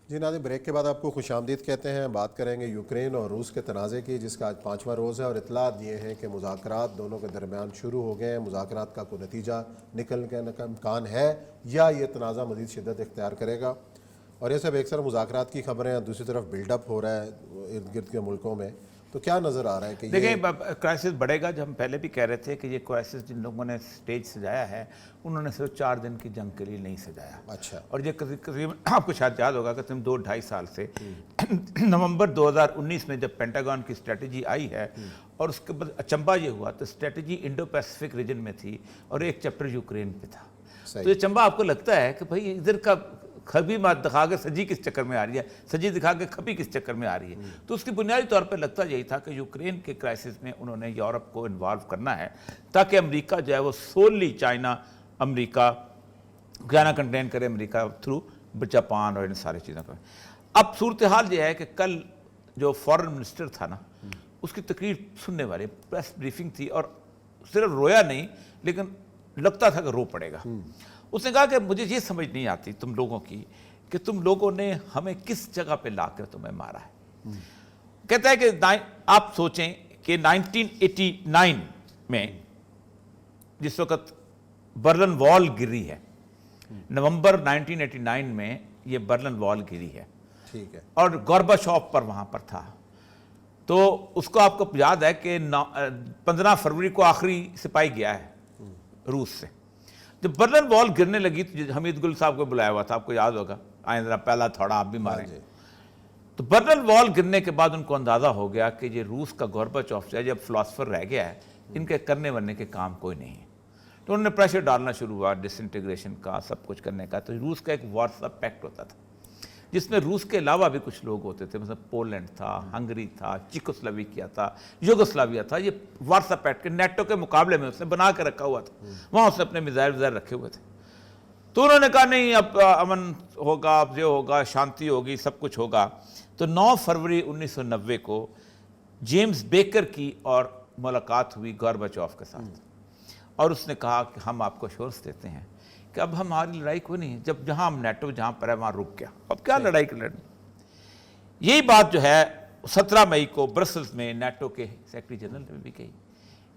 جی ناظرین، بریک کے بعد آپ کو خوش آمدید کہتے ہیں. بات کریں گے یوکرین اور روس کے تنازع کی، جس کا آج 5واں روز ہے، اور اطلاعات یہ ہیں کہ مذاکرات دونوں کے درمیان شروع ہو گئے ہیں. مذاکرات کا کوئی نتیجہ نکلنے کا امکان ہے یا یہ تنازع مزید شدت اختیار کرے گا؟ اور یہ سب ایک طرف مذاکرات کی خبریں ہیں، دوسری طرف بلڈ اپ ہو رہا ہے ارد گرد کے ملکوں میں. تو کیا نظر آ رہا ہے کہ دیکھیں کرائسس بڑھے گا. جو ہم پہلے بھی کہہ رہے تھے کہ یہ کرائسس جن لوگوں نے سٹیج سجایا ہے انہوں نے صرف 4 دن کی جنگ کے لیے نہیں سجایا. اچھا. اور یہ قریب آپ کو شاید یاد ہوگا کہ 2-2.5 سال سے نومبر 2019 میں جب پینٹاگون کی اسٹریٹجی آئی ہے اور اس کے بعد اچنبا یہ ہوا تو اسٹریٹجی انڈو پیسفک ریجن میں تھی اور ایک چیپٹر یوکرین پہ تھا. تو یہ اچنبا آپ کو لگتا ہے کہ بھائی ادھر کا کھبی مات دکھا کے سجی کس چکر میں آ رہی ہے، سجی دکھا کے کھبی کس چکر میں آ رہی ہے. تو اس کی بنیادی طور پہ لگتا یہی تھا کہ یوکرین کے کرائسس میں انہوں نے یورپ کو انوالو کرنا ہے تاکہ امریکہ جو ہے وہ سوللی چائنا امریکہ گانا کنٹین کرے امریکہ تھرو جاپان اور ان ساری چیزوں کا. اب صورتحال یہ ہے کہ کل جو فارن منسٹر تھا نا اس کی تقریر سننے والے پریس بریفنگ تھی اور صرف رویا نہیں لیکن لگتا تھا کہ رو پڑے گا. اس نے کہا کہ مجھے یہ سمجھ نہیں آتی تم لوگوں کی کہ تم لوگوں نے ہمیں کس جگہ پہ لا کر تمہیں مارا ہے. کہتا ہے کہ آپ سوچیں کہ 1989 میں جس وقت برلن وال گری ہے، نومبر 1989 میں یہ برلن وال گری ہے، ٹھیک ہے، اور گورباچوف پر وہاں پر تھا. تو اس کو آپ کو یاد ہے کہ 15 فروری کو آخری سپاہی گیا ہے روس سے. جب برلن وال گرنے لگی تو حمید گل صاحب کو بلایا ہوا تھا، آپ کو یاد ہوگا، آئیں ذرا پہلا تھوڑا آپ بھی ماریں. تو برلن وال گرنے کے بعد ان کو اندازہ ہو گیا کہ یہ روس کا گورباچوف ہے جب فلاسفر رہ گیا ہے ان کے کرنے ورنے کے کام کوئی نہیں ہے. تو انہوں نے پریشر ڈالنا شروع ہوا ڈس انٹیگریشن کا، سب کچھ کرنے کا. تو روس کا ایک وارسا پیکٹ ہوتا تھا جس میں روس کے علاوہ بھی کچھ لوگ ہوتے تھے، مثلا پولینڈ تھا، ہنگری تھا، چیکوسلویکیا تھا، یوگوسلاویا تھا. یہ وارسا پیکٹ کے نیٹو کے مقابلے میں اس نے بنا کے رکھا ہوا تھا، وہاں اس نے اپنے میزائل رکھے ہوئے تھے. تو انہوں نے کہا نہیں اب امن ہوگا، اب یہ ہوگا، شانتی ہوگی، سب کچھ ہوگا. تو 9 فروری 1990 کو جیمز بیکر کی اور ملاقات ہوئی گورباچوف کے ساتھ اور اس نے کہا کہ ہم آپ کو ایشورنس دیتے ہیں کہ اب ہماری لڑائی کوئی نہیں ہے، جب جہاں ہم نیٹو جہاں پر ہے وہاں رک گیا، اب کیا لڑائی کی لڑنی. یہی بات جو ہے 17 مئی کو برسلز میں نیٹو کے سیکرٹری جنرل نے بھی کہی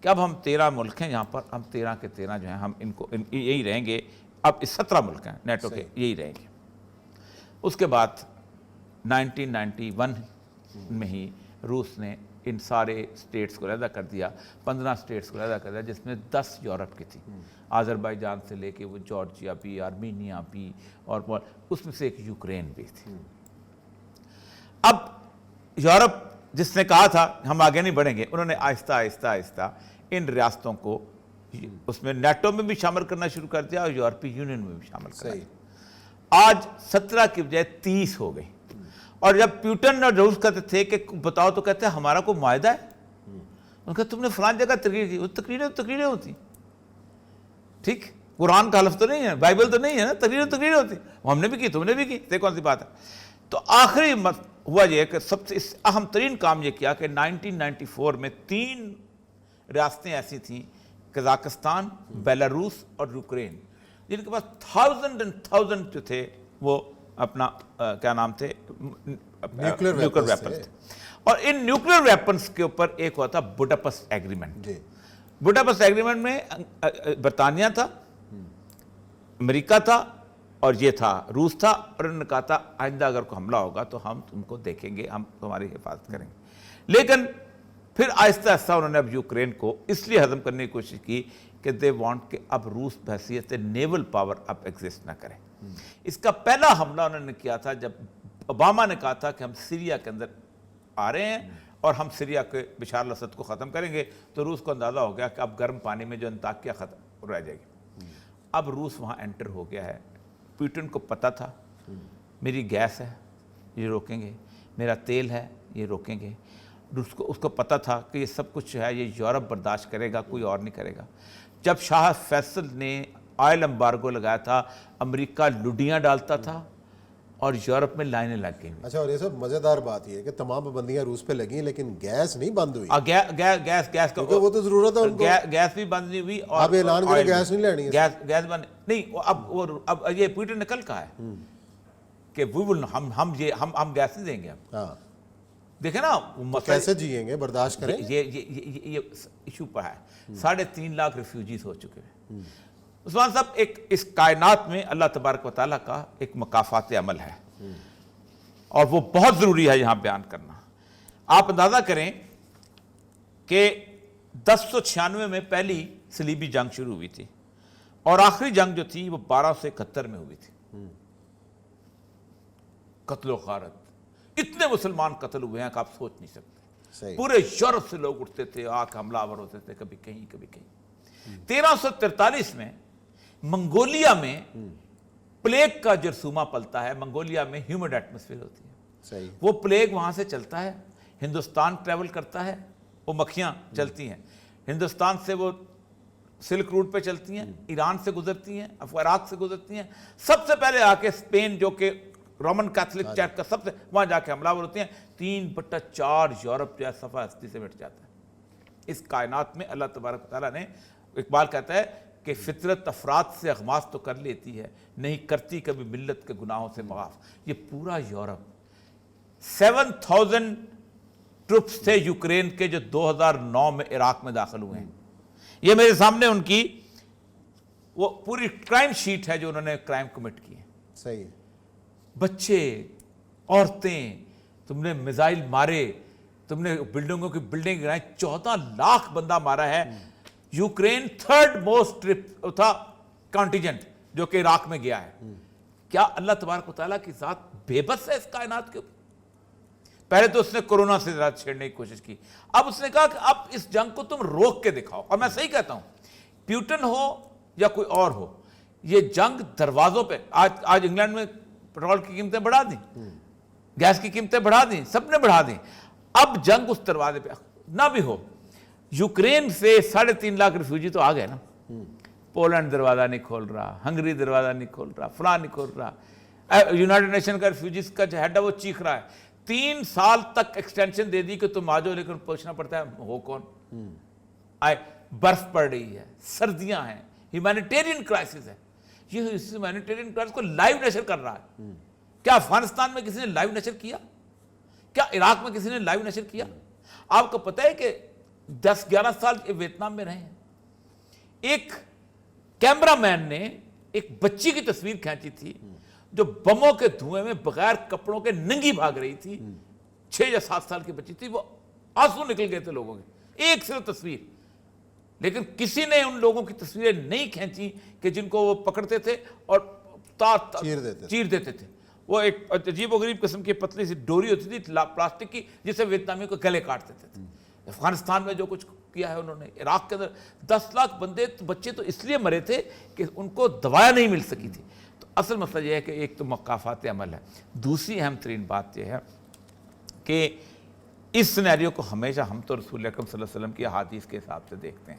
کہ اب ہم 13 ملک ہیں یہاں پر، ہم 13 کے 13 جو ہیں ہم ان کو یہی رہیں گے. اب 17 ملک ہیں نیٹو کے، یہی رہیں گے. اس کے بعد 1991 میں ہی روس نے ان سارے سٹیٹس کو علیحدہ کر دیا، 15 سٹیٹس کو علیحدہ کر دیا جس میں 10 یورپ کی تھی، آذربائیجان سے لے کے وہ جارجیا بھی، آرمینیا بھی، اور اس میں سے ایک یوکرین بھی تھی. اب یورپ جس نے کہا تھا ہم آگے نہیں بڑھیں گے، انہوں نے آہستہ آہستہ آہستہ ان ریاستوں کو اس میں نیٹو میں بھی شامل کرنا شروع کر دیا اور یورپی یونین میں بھی شامل کر دیا. آج 17 کی بجائے 30 ہو گئی. اور جب پیوٹن اور روس کہتے تھے کہ بتاؤ تو کہتے ہیں ہمارا کوئی معاہدہ ہے. ان کا تم نے فلان جگہ تقریر کی، وہ تقریریں ہوتی، ٹھیک، قرآن کا لفظ تو نہیں ہے، بائبل تو نہیں ہے نا، تقریریں ہوتی. ہم نے بھی کی، تم نے بھی کی، دیکھ کون سی بات ہے. تو آخری ہوا یہ کہ سب سے اہم ترین کام یہ کیا کہ 1994 میں 3 ریاستیں ایسی تھیں، قزاقستان، بیلاروس اور یوکرین، جن کے پاس 1000 جو تھے وہ اپنا کیا نام تھے، نیوکلیر ویپنز تھے. اور ان نیوکلیر ویپنز کے اوپر ایک ہوا تھا بڈاپسٹ ایگریمنٹ. بڈاپسٹ ایگریمنٹ میں برطانیہ تھا، امریکہ تھا اور یہ تھا روس تھا، اور انہوں نے کہا تھا آئندہ اگر کوئی حملہ ہوگا تو ہم تم کو دیکھیں گے، ہم تمہاری حفاظت کریں گے. لیکن پھر آہستہ آہستہ انہوں نے اب یوکرین کو اس لیے ہضم کرنے کی کوشش کی کہ دے وانٹ کہ اب روس بحیثیت نیول پاور اب ایگزسٹ نہ کرے. اس کا پہلا حملہ انہوں نے کیا تھا جب اوباما نے کہا تھا کہ ہم سیریا کے اندر آ رہے ہیں اور ہم سیریا کے بشار الاسد کو ختم کریں گے. تو روس کو اندازہ ہو گیا کہ اب گرم پانی میں جو انطاکیہ ختم رہ جائے گی. اب روس وہاں انٹر ہو گیا ہے. پیوٹن کو پتہ تھا میری گیس ہے یہ روکیں گے، میرا تیل ہے یہ روکیں گے. اس کو پتہ تھا کہ یہ سب کچھ ہے یہ یورپ برداشت کرے گا، کوئی اور نہیں کرے گا. جب شاہ فیصل نے آئل امبارگو لگایا تھا، امریکہ لڈیاں ڈالتا تھا اور یورپ میں لائنیں لگ گئی. اچھا، اور یہ سب مزیدار بات یہ ہے کہ تمام پابندیاں روس پہ لگیں لیکن گیس نہیں بند ہوئی. گیس کا وہ تو ضرورت ہے ان کو، گیس بھی بند نہیں ہوئی. اور اب اعلان کرے گیس نہیں لینی ہے، گیس بند نہیں. اب یہ پیوٹن نے کل کہا ہے کہ ہم گیس نہیں دیں گے. ہاں دیکھیں نا کیسے جیئیں گے, برداشت کریں. یہ ایشو پر ہے. 3.5 لاکھ ریفیوجیز ہو چکے ہیں. عثمان صاحب, اس کائنات میں اللہ تبارک و تعالیٰ کا ایک مکافات عمل ہے, اور وہ بہت ضروری ہے یہاں بیان کرنا. آپ اندازہ کریں کہ 1096 میں پہلی صلیبی جنگ شروع ہوئی تھی, اور آخری جنگ جو تھی وہ 1271 میں ہوئی تھی. قتل و غارت, اتنے مسلمان قتل ہوئے ہیں کہ آپ سوچ نہیں سکتے. پورے یورپ سے لوگ اٹھتے تھے, آ کے حملہ آور ہوتے تھے, کبھی کہیں کبھی کہیں. 1343 میں منگولیا میں پلیگ کا جرثومہ پلتا ہے. منگولیا میں ہیومڈ ایٹماسفیئر ہوتی ہے, وہ پلیگ وہاں سے چلتا ہے, ہندوستان ٹریول کرتا ہے, وہ مکھیاں چلتی ہیں ہندوستان سے, وہ سلک روٹ پہ چلتی ہیں, ایران سے گزرتی ہیں, عراق سے گزرتی ہیں, سب سے پہلے آ کے اسپین جو کہ رومن کیتھولک چرچ کا سب سے, وہاں جا کے حملہ آور ہوتی ہیں. 3/4 یورپ جو ہے صفحہ ہستی سے مٹ جاتا ہے. اس کائنات میں اللہ تبارک و تعالیٰ نے, اقبال کہتا ہے کہ فطرت افراد سے اغماس تو کر لیتی ہے, نہیں کرتی کبھی ملت کے گناہوں سے معاف. یہ پورا یورپ 7000 ٹروپس تھے یوکرین کے جو 2009 میں عراق میں داخل ہوئے ہیں. یہ میرے سامنے ان کی وہ پوری کرائم شیٹ ہے جو انہوں نے کرائم کمٹ کیے. صحیح. بچے, عورتیں, تم نے میزائل مارے, تم نے بلڈنگوں کی بلڈنگ گرائیں, 14 لاکھ بندہ مارا ہے. یوکرین 3rd موسٹ تھا کانٹیجنٹ جو کہ عراق میں گیا ہے. کیا اللہ تبارک و تعالیٰ کی ذات بے بس ہے اس کائنات کے اوپر؟ پہلے تو اس نے کورونا سے ذرا چھیڑنے کی کوشش کی, اب اس نے کہا کہ اب اس جنگ کو تم روک کے دکھاؤ. اور میں صحیح کہتا ہوں, پیوٹن ہو یا کوئی اور ہو, یہ جنگ دروازوں پہ. آج انگلینڈ میں پیٹرول کی قیمتیں بڑھا دیں, گیس کی قیمتیں بڑھا دیں, سب نے بڑھا دیں. اب جنگ اس دروازے پہ نہ بھی ہو. یوکرین سے 3.5 لاکھ ریفیوجی تو آ گئے نا. پولینڈ دروازہ نہیں کھول رہا, ہنگری دروازہ نہیں کھول رہا, فلاں نہیں کھول رہا. یونائٹڈ نیشن کا ریفیوجیز کا جو ہیڈ ہے وہ چیخ رہا ہے. 3 سال تک ایکسٹینشن دے دی کہ تم آ جاؤ, لیکن پوچھنا پڑتا ہے ہو کون. برف پڑ رہی ہے, سردیاں ہیں, ہیومینیٹیرین کرائسس ہے. یہ ہیومینیٹیرین کرائسس کو لائیو نشر کر رہا ہے. کیا افغانستان میں کسی نے لائیو نشر کیا؟ کیا عراق میں کسی نے لائیو نشر کیا؟ آپ کو پتہ ہے کہ 10-11 سال ویتنام میں رہے ہیں. ایک کیمرہ مین نے ایک بچی کی تصویر کھینچی تھی جو بموں کے دھوئیں میں بغیر کپڑوں کے ننگی بھاگ رہی تھی. 6 یا 7 سال کی بچی تھی, وہ آنسو نکل گئے تھے لوگوں کے, ایک صرف تصویر. لیکن کسی نے ان لوگوں کی تصویریں نہیں کھینچی کہ جن کو وہ پکڑتے تھے اور چیر دیتے تھے. وہ ایک عجیب و غریب قسم کی پتلی سی ڈوری ہوتی تھی پلاسٹک کی, جس سے ویتنامیوں کو گلے کاٹ دیتے تھے. افغانستان میں جو کچھ کیا ہے انہوں نے, عراق کے اندر 10 لاکھ بچے تو اس لیے مرے تھے کہ ان کو دوایا نہیں مل سکی تھی. تو اصل مسئلہ یہ ہے کہ ایک تو مکافات عمل ہے. دوسری اہم ترین بات یہ ہے کہ اس سینیریو کو ہمیشہ ہم تو رسول اکرم صلی اللہ علیہ وسلم کی احادیث کے حساب سے دیکھتے ہیں.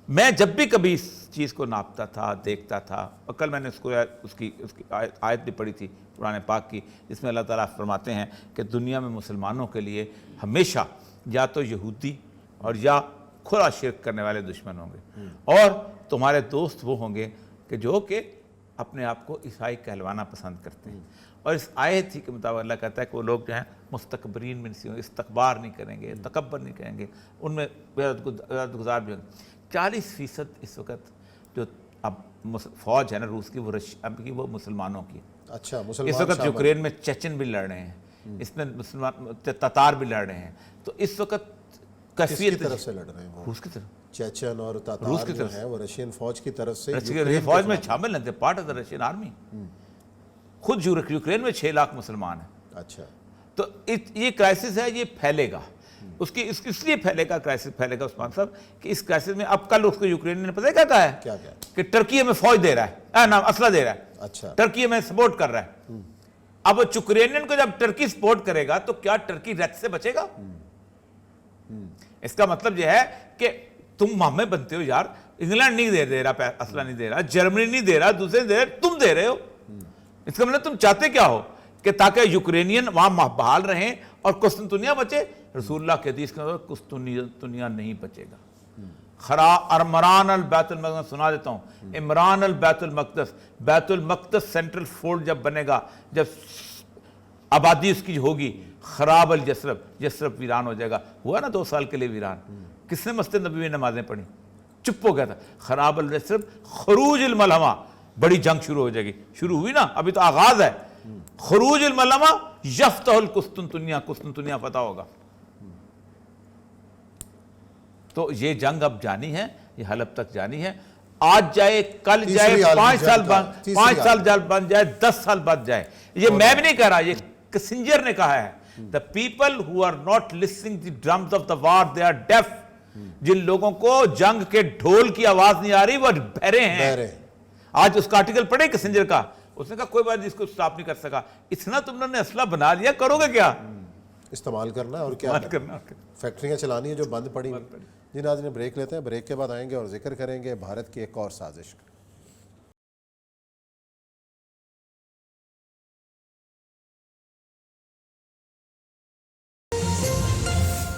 میں جب بھی کبھی اس چیز کو ناپتا تھا, دیکھتا تھا, اور کل میں نے اس کی آیت بھی پڑھی تھی قرآن پاک کی, جس میں اللہ تعالیٰ فرماتے ہیں کہ دنیا میں مسلمانوں کے لیے ہمیشہ یا تو یہودی اور یا کھلا شرک کرنے والے دشمن ہوں گے, اور تمہارے دوست وہ ہوں گے کہ جو کہ اپنے آپ کو عیسائی کہلوانا پسند کرتے ہیں. اور اس آیت ہی کے مطابق اللہ کہتا ہے کہ وہ لوگ جو ہیں مستکبرین من سی, استکبار نہیں کریں گے, تکبر نہیں کریں گے, ان میں عبادت گزار بھی ہوں گے. 40% اس وقت جو اب فوج ہے نا روس کی, وہ مسلمانوں کی. اچھا, اس وقت یوکرین میں چیچن بھی لڑ رہے ہیں, اس میں مسلمان تتار بھی لڑ رہے ہیں. تو اس وقت کیفیت کی طرف سے لڑ رہے ہیں, روس کی طرف, چیچن اور تاتار جو ہیں وہ رشین فوج کی طرف سے فوج میں شامل ہیں, part of the Russian army. خود یوکرین میں 6 لاکھ مسلمان ہیں. اچھا, تو یہ کرائسس ہے, یہ پھیلے گا. اس لیے پھیلے گا, کرائسس پھیلے گا عثمان صاحب, کہ اس کرائسس میں اب کل اس کو یوکرین نے پتہ ہے کیا کہا ہے, کہ ٹرکی ہمیں فوج دے رہا ہے, اسلحہ دے رہا ہے. اچھا, ٹرکی ہمیں سپورٹ کر رہا ہے. اب یوکرینین کو جب ٹرکی سپورٹ کرے گا تو کیا ٹرکی ریت سے بچے گا؟ اس کا مطلب یہ ہے کہ تم ہمیں بنتے ہو یار, انگلینڈ نہیں دے رہا اسلحہ, نہیں دے رہا جرمنی, نہیں دے رہا دوسرے دے رہے, تم دے رہے ہو. اس کا مطلب تم چاہتے کیا ہو, کہ تاکہ یوکرینین وہاں بحال رہیں اور قسطنطنیہ بچے. رسول اللہ کے حدیث کے اندر قسطنطنیہ نہیں بچے گا, عمران البیت المقدس سنا دیتا ہوں، عمران البیت المقدس، بیت المقدس سینٹرل فورٹ جب بنے گا، جب آبادی اس کی ہوگی، خراب الجسرب، جسرب ویران ہو جائے گا. ہوا نا 2 سال کے لیے ویران. کس نے مسجد نبوی میں نمازیں پڑھی؟ چپ ہو گیا تھا. خراب الجسرب، خروج الملحمہ، بڑی جنگ شروع ہو جائے گی. شروع ہوئی نا، ابھی تو آغاز ہے. خروج الملحمہ، یفتح القسطنطنیہ، قسطنطنیہ فتح ہوگا. تو یہ جنگ اب جانی ہے، یہ حلب تک جانی ہے. آج جائے، کل جائے، 5 سال بعد، 5 سال بن جائے، 10 سال بعد جائے. یہ میں بھی نہیں کہہ رہا، یہ کسنجر نے کہا ہے. The people who are not listening to the drums of the war, they are deaf. جن لوگوں کو جنگ کے ڈھول کی آواز نہیں آ رہی وہ بہرے ہیں. آج اس کا آرٹیکل پڑھے کسنجر کا، اس نے کہا کوئی بات جس کو سٹاپ نہیں کر سکا. اتنا تم نے اسلحہ بنا لیا، کرو گے کیا؟ استعمال کرنا اور کیا کرنا. فیکٹریاں چلانی ہیں جو بند پڑی. جی ناظرین، بریک لیتے ہیں، بریک کے بعد آئیں گے اور ذکر کریں گے بھارت کی ایک اور سازش کا.